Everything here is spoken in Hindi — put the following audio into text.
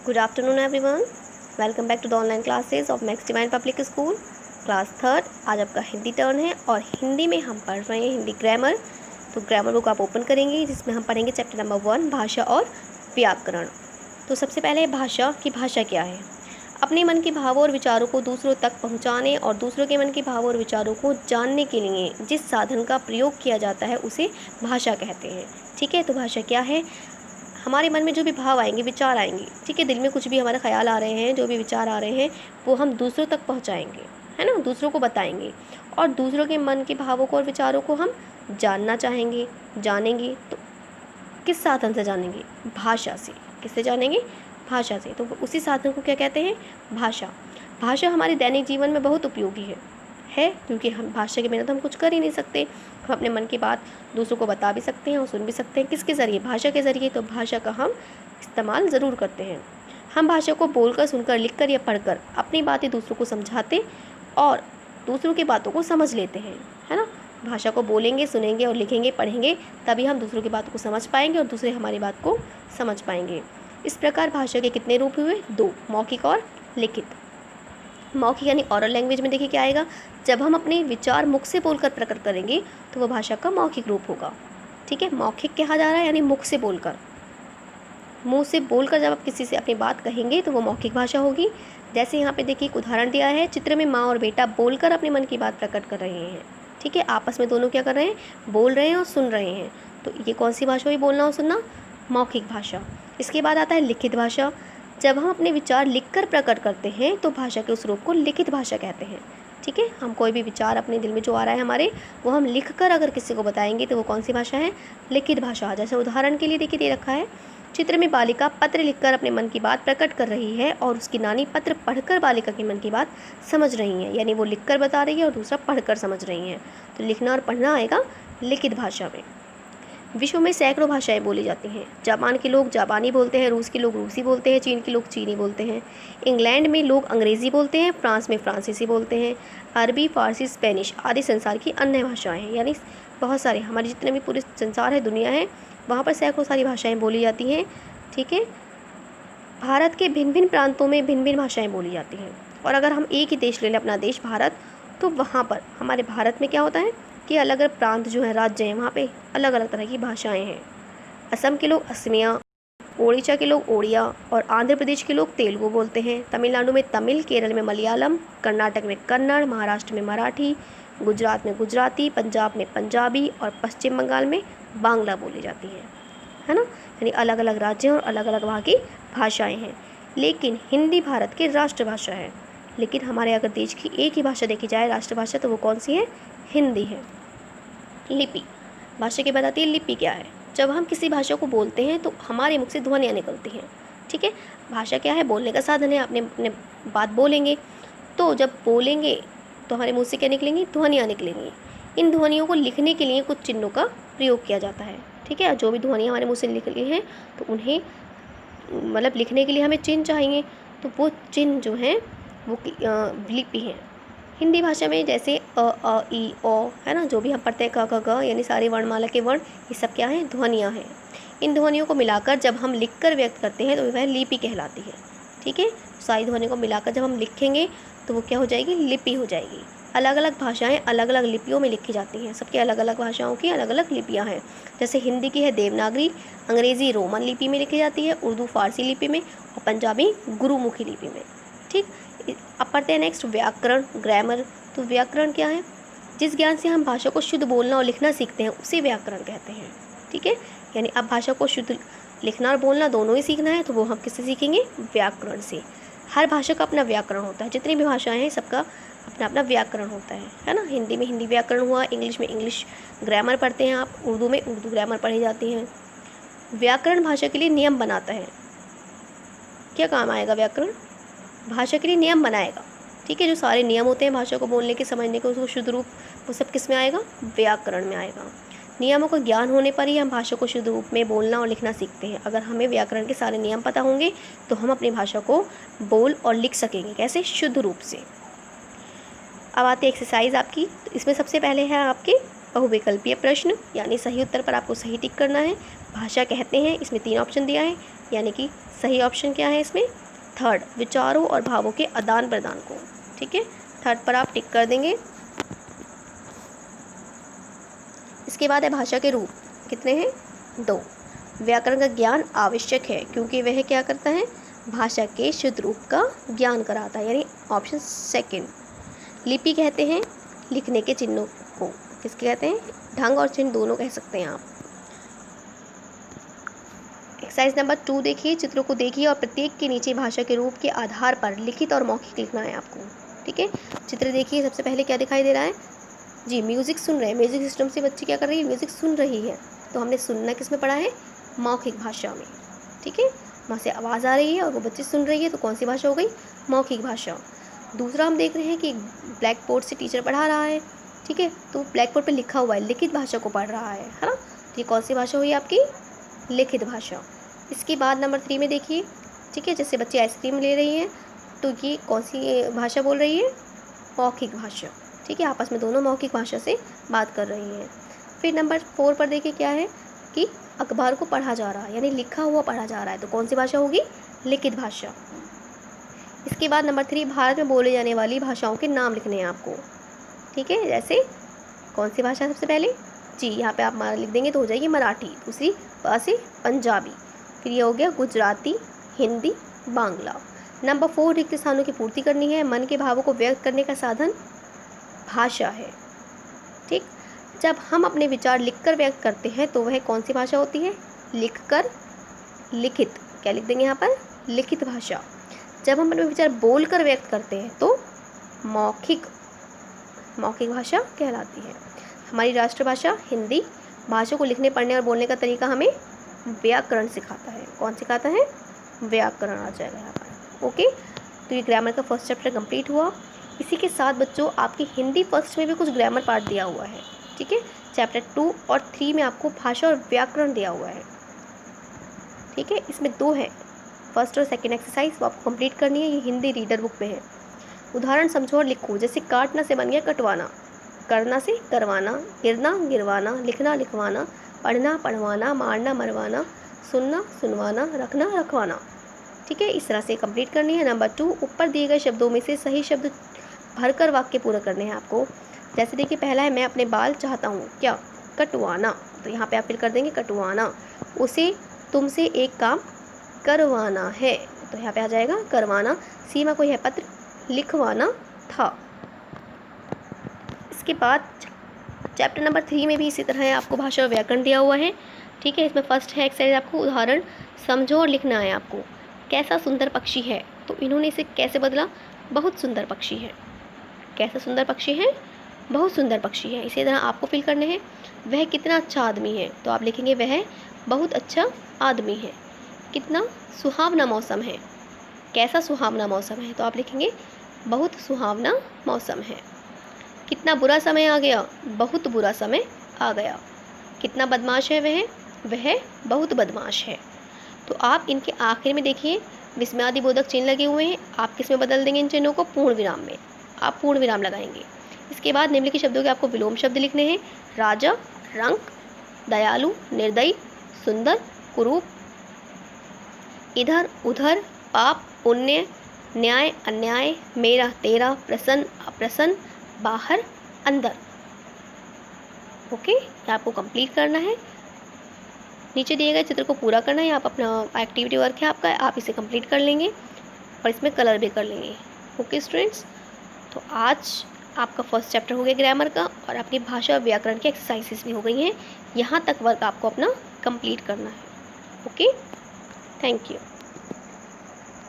Good afternoon everyone. Welcome back to the online classes of Max Divine Public School. Class third. आज आपका हिंदी टर्न है और हिंदी में हम पढ़ रहे हैं हिंदी ग्रामर। तो ग्रामर बुक आप ओपन करेंगे जिसमें हम पढ़ेंगे चैप्टर नंबर 1 भाषा और व्याकरण। तो सबसे पहले भाषा की भाषा क्या है। अपने मन के भावों और विचारों को दूसरों तक पहुंचाने और दूसरों के मन के भावों और विचारों को जानने के लिए जिस साधन का प्रयोग किया जाता है उसे भाषा कहते हैं। ठीक है, तो भाषा क्या है। हमारे मन में जो भी भाव आएंगे, विचार आएंगे, ठीक है, दिल में कुछ भी हमारे ख्याल आ रहे हैं, जो भी विचार आ रहे हैं वो हम दूसरों तक पहुंचाएंगे, है ना, दूसरों को बताएंगे और दूसरों के मन के भावों को और विचारों को हम जानना चाहेंगे, जानेंगे। तो किस साधन से जानेंगे, भाषा से। किससे जानेंगे, भाषा से। तो उसी साधन को क्या कहते हैं, भाषा। भाषा हमारे दैनिक जीवन में बहुत उपयोगी है क्योंकि हम भाषा के बिना तो हम कुछ कर ही नहीं सकते। हम अपने मन की बात दूसरों को बता भी सकते हैं और सुन भी सकते हैं। किसके ज़रिए, भाषा के ज़रिए। तो भाषा का हम इस्तेमाल ज़रूर करते हैं। हम भाषा को बोलकर, सुनकर, लिखकर या पढ़कर अपनी बातें दूसरों को समझाते और दूसरों की बातों को समझ लेते हैं, है ना। भाषा को बोलेंगे, सुनेंगे और लिखेंगे, पढ़ेंगे, तभी हम दूसरों की बातों को समझ पाएंगे और दूसरे हमारी बात को समझ पाएंगे। इस प्रकार भाषा के कितने रूप हुए, 2, मौखिक और लिखित। मौखिक यानी ओरल लैंग्वेज में देखिए क्या आएगा, जब हम अपने विचार मुख से बोलकर प्रकट करेंगे तो वह भाषा का मौखिक रूप होगा। ठीक है, मौखिक कहा जा रहा है यानी मुख से बोलकर, मुंह से बोलकर जब आप किसी से अपनी बात कहेंगे तो वो मौखिक भाषा होगी। जैसे यहाँ पे देखिए एक उदाहरण दिया है, चित्र में माँ और बेटा बोलकर अपने मन की बात प्रकट कर रहे हैं। ठीक है, आपस में दोनों क्या कर रहे हैं, बोल रहे हैं और सुन रहे हैं। तो ये कौन सी भाषा हुई, बोलना और सुनना, मौखिक भाषा। इसके बाद आता है लिखित भाषा। जब हम अपने विचार लिखकर प्रकट करते हैं तो भाषा के उस रूप को लिखित भाषा कहते हैं। ठीक है, हम कोई भी विचार अपने दिल में जो आ रहा है हमारे, वो हम लिखकर अगर किसी को बताएंगे तो वो कौन सी भाषा है, लिखित भाषा। जैसे उदाहरण के लिए देखिए दे रखा है, चित्र में बालिका पत्र लिखकर अपने मन की बात प्रकट कर रही है और उसकी नानी पत्र पढ़कर बालिका के मन की बात समझ रही है। यानी वो लिखकर बता रही है और दूसरा पढ़कर समझ रही है। तो लिखना और पढ़ना आएगा लिखित भाषा में। विश्व में सैकड़ों भाषाएं बोली जाती हैं। जापान के लोग जापानी बोलते हैं, रूस के लोग रूसी बोलते हैं, चीन के लोग चीनी बोलते हैं, इंग्लैंड में लोग अंग्रेज़ी बोलते हैं, फ्रांस में फ्रांसीसी बोलते हैं, अरबी, फारसी, स्पेनिश आदि संसार की अन्य भाषाएं हैं। यानी बहुत सारे, हमारे जितने भी पूरे संसार है, दुनिया है, वहाँ पर सैकड़ों सारी भाषाएँ बोली जाती हैं। ठीक है, भारत के भिन्न भिन्न प्रांतों में भिन्न भिन्न भाषाएँ बोली जाती हैं। और अगर हम एक ही देश ले लें, अपना देश भारत, तो वहाँ पर हमारे भारत में क्या होता है कि अलग अलग प्रांत जो हैं, राज्य हैं, वहाँ पे अलग अलग तरह की भाषाएं हैं। असम के लोग असमिया, ओडिशा के लोग ओडिया और आंध्र प्रदेश के लोग तेलुगु बोलते हैं। तमिलनाडु में तमिल, केरल में मलयालम, कर्नाटक में कन्नड़, महाराष्ट्र में मराठी, गुजरात में गुजराती, पंजाब में पंजाबी और पश्चिम बंगाल में बांग्ला बोली जाती है ना। यानी अलग अलग राज्य और अलग अलग वहाँ की भाषाएँ हैं। लेकिन हिंदी भारत की राष्ट्रभाषा है। लेकिन हमारे अगर देश की एक ही भाषा देखी जाए राष्ट्रभाषा, तो वो कौन सी है, हिंदी है। लिपि, भाषा की बताती है लिपि क्या है। जब हम किसी भाषा को बोलते हैं तो हमारे मुख से ध्वनियाँ निकलती हैं। ठीक है, भाषा क्या है, बोलने का साधन है। आपने अपने बात बोलेंगे तो जब बोलेंगे तो हमारे मुँह से क्या निकलेंगी, ध्वनियाँ निकलेंगी। इन ध्वनियों को लिखने के लिए कुछ चिन्हों का प्रयोग किया जाता है। ठीक है, जो भी ध्वनियाँ हमारे मुँह से निकली हैं तो उन्हें मतलब लिखने के लिए हमें चिन्ह चाहिए। तो वो चिन्ह जो हैं वो लिपि हैं। हिंदी भाषा में जैसे अ ई ओ, है ना, जो भी हम पढ़ते हैं क ख ग, यानी सारे वर्णमाला के वर्ण, ये सब क्या हैं, ध्वनियाँ हैं। इन ध्वनियों को मिलाकर जब हम लिखकर व्यक्त करते हैं तो वह लिपि कहलाती है। ठीक है, सारी ध्वनियों को मिलाकर जब हम लिखेंगे तो वो क्या हो जाएगी, लिपि हो जाएगी। अलग अलग भाषाएं अलग अलग लिपियों में लिखी जाती हैं। सबकी अलग अलग भाषाओं की अलग अलग लिपियाँ हैं। जैसे हिंदी की है देवनागरी, अंग्रेज़ी रोमन लिपि में लिखी जाती है, उर्दू फारसी लिपि में और पंजाबी गुरुमुखी लिपि में। ठीक, अब पढ़ते हैं नेक्स्ट व्याकरण, ग्रामर। तो व्याकरण क्या है, जिस ज्ञान से हम भाषा को शुद्ध बोलना और लिखना सीखते हैं उसे व्याकरण कहते हैं। ठीक है, यानी अब भाषा को शुद्ध लिखना और बोलना दोनों ही सीखना है तो वो हम किससे सीखेंगे, व्याकरण से। हर भाषा का अपना व्याकरण होता है। जितनी भी भाषाएं हैं सबका अपना अपना व्याकरण होता है ना। हिंदी में हिंदी व्याकरण हुआ, इंग्लिश में इंग्लिश ग्रामर पढ़ते हैं आप, उर्दू में उर्दू ग्रामर पढ़ी जाती है। व्याकरण भाषा के लिए नियम बनाता है। क्या काम आएगा व्याकरण, भाषा के लिए नियम बनाएगा। ठीक है, जो सारे नियम होते हैं भाषा को बोलने के, समझने के, उसको शुद्ध रूप, वो सब किस में आएगा, व्याकरण में आएगा। नियमों का ज्ञान होने पर ही हम भाषा को शुद्ध रूप में बोलना और लिखना सीखते हैं। अगर हमें व्याकरण के सारे नियम पता होंगे तो हम अपनी भाषा को बोल और लिख सकेंगे। कैसे, शुद्ध रूप से। अब आते एक्सरसाइज आपकी। तो इसमें सबसे पहले है आपके बहुविकल्पीय प्रश्न, यानी सही उत्तर पर आपको सही टिक करना है। भाषा कहते हैं, इसमें 3 ऑप्शन दिया है, यानी कि सही ऑप्शन क्या है इसमें? थर्ड, विचारों और भावों के आदान प्रदान को। ठीक है, थर्ड पर आप टिक कर देंगे। इसके बाद है भाषा के रूप, कितने हैं? 2। व्याकरण का ज्ञान आवश्यक है क्योंकि वह क्या करता है? भाषा के शुद्ध रूप का ज्ञान कराता है, यानी ऑप्शन सेकंड। लिपि कहते हैं लिखने के चिन्हों को, किसके कहते हैं? ढंग और चिन्ह दोनों कह सकते हैं आप। एक्सरसाइज नंबर 2 देखिए, चित्रों को देखिए और प्रत्येक के नीचे भाषा के रूप के आधार पर लिखित और मौखिक लिखना है आपको। ठीक है, चित्र देखिए। सबसे पहले क्या दिखाई दे रहा है जी? म्यूजिक सुन रहे हैं। म्यूजिक सिस्टम से बच्ची क्या कर रही है? म्यूजिक सुन रही है। तो हमने सुनना किस में पढ़ा है? मौखिक भाषा में। ठीक है, वहाँ से आवाज़ आ रही है और वो बच्ची सुन रही है, तो कौन सी भाषा हो गई? मौखिक भाषा। दूसरा हम देख रहे हैं कि ब्लैक बोर्ड से टीचर पढ़ा रहा है। ठीक है, तो ब्लैक बोर्ड पर लिखा हुआ है, लिखित भाषा को पढ़ रहा है ना? तो ये कौन सी भाषा हुई आपकी? लिखित भाषा। इसके बाद नंबर 3 में देखिए, ठीक है, जैसे बच्चे आइसक्रीम ले रही हैं, तो ये कौन सी भाषा बोल रही है? मौखिक भाषा। ठीक है, आपस में दोनों मौखिक भाषा से बात कर रही हैं। फिर नंबर 4 पर देखिए क्या है कि अखबार को पढ़ा जा रहा है, यानी लिखा हुआ पढ़ा जा रहा है, तो कौन सी भाषा होगी? लिखित भाषा। इसके बाद नंबर 3, भारत में बोले जाने वाली भाषाओं के नाम लिखने हैं आपको। ठीक है, जैसे कौन सी भाषा सबसे पहले? जी, यहाँ पे आप लिख देंगे तो हो जाएगी मराठी। दूसरी से पंजाबी। फिर ये हो गया गुजराती, हिंदी, बांग्ला। नंबर 4, रिक्त स्थानों की पूर्ति करनी है। मन के भावों को व्यक्त करने का साधन भाषा है। ठीक, जब हम अपने विचार लिखकर व्यक्त करते हैं तो वह कौन सी भाषा होती है? लिखकर लिखित। क्या लिख देंगे यहाँ पर? लिखित भाषा। जब हम अपने विचार बोलकर व्यक्त करते हैं तो मौखिक भाषा कहलाती है। हमारी राष्ट्रभाषा हिंदी। भाषा को लिखने, पढ़ने और बोलने का तरीका हमें व्याकरण सिखाता है। कौन सिखाता है? व्याकरण आ जाएगा यहाँ पर। ओके, तो ये ग्रामर का फर्स्ट चैप्टर कंप्लीट हुआ। इसी के साथ बच्चों आपकी हिंदी फर्स्ट में भी कुछ ग्रामर पार्ट दिया हुआ है। ठीक है, चैप्टर 2 और 3 में आपको भाषा और व्याकरण दिया हुआ है। ठीक है, इसमें 2 है, फर्स्ट और सेकंड एक्सरसाइज, वो आपको कंप्लीट करनी है। ये हिंदी रीडर बुक में है। उदाहरण समझो और लिखो। जैसे काटना से बन गया कटवाना, करना से करवाना, गिरना गिरवाना, लिखना लिखवाना, पढ़ना पढ़वाना, मारना मरवाना, सुनना सुनवाना, रखना रखवाना। ठीक है, इस तरह से कंप्लीट करनी है। नंबर 2, ऊपर दिए गए शब्दों में से सही शब्द भरकर वाक्य पूरा करने हैं आपको। जैसे देखिए, पहला है मैं अपने बाल चाहता हूँ क्या? कटवाना। तो यहाँ पे आप फिल कर देंगे कटवाना। उसे तुमसे एक काम करवाना है, तो यहाँ पे आ जाएगा करवाना। सीमा को यह पत्र लिखवाना था। इसके बाद चैप्टर नंबर 3 में भी इसी तरह है, आपको भाषा और व्याकरण दिया हुआ है। ठीक है, इसमें फर्स्ट है एक्सरसाइज, आपको उदाहरण समझो और लिखना है आपको। कैसा सुंदर पक्षी है, तो इन्होंने इसे कैसे बदला? बहुत सुंदर पक्षी है। कैसा सुंदर पक्षी है? बहुत सुंदर पक्षी है। इसी तरह आपको फिल करने हैं। वह कितना अच्छा आदमी है, तो आप लिखेंगे वह बहुत अच्छा आदमी है। कितना सुहावना मौसम है। कैसा सुहावना मौसम है, तो आप लिखेंगे बहुत सुहावना मौसम है। कितना बुरा समय आ गया, बहुत बुरा समय आ गया। कितना बदमाश है वह बहुत बदमाश है। तो आप इनके आखिर में देखिए विस्मयादिबोधक चिन्ह लगे हुए हैं, आप किस में बदल देंगे इन चिन्हों को? पूर्ण विराम में। आप पूर्ण विराम लगाएंगे। इसके बाद निम्नलिखित शब्दों के आपको विलोम शब्द लिखने हैं। राजा, रंक, दयालु, निर्दयी, सुंदर, कुरूप, इधर उधर, पाप पुण्य, न्याय अन्याय, मेरा तेरा, प्रसन्न अप्रसन्न, बाहर अंदर। ओके, आपको कंप्लीट करना है। नीचे दिए गए चित्र को पूरा करना है। आप अपना एक्टिविटी वर्क है आपका, आप इसे कंप्लीट कर लेंगे और इसमें कलर भी कर लेंगे। ओके स्टूडेंट्स, तो आज आपका फर्स्ट चैप्टर हो गया ग्रामर का और आपकी भाषा और व्याकरण की एक्सरसाइजेस भी हो गई हैं। यहाँ तक वर्क आपको अपना कंप्लीट करना है। Okay, thank you.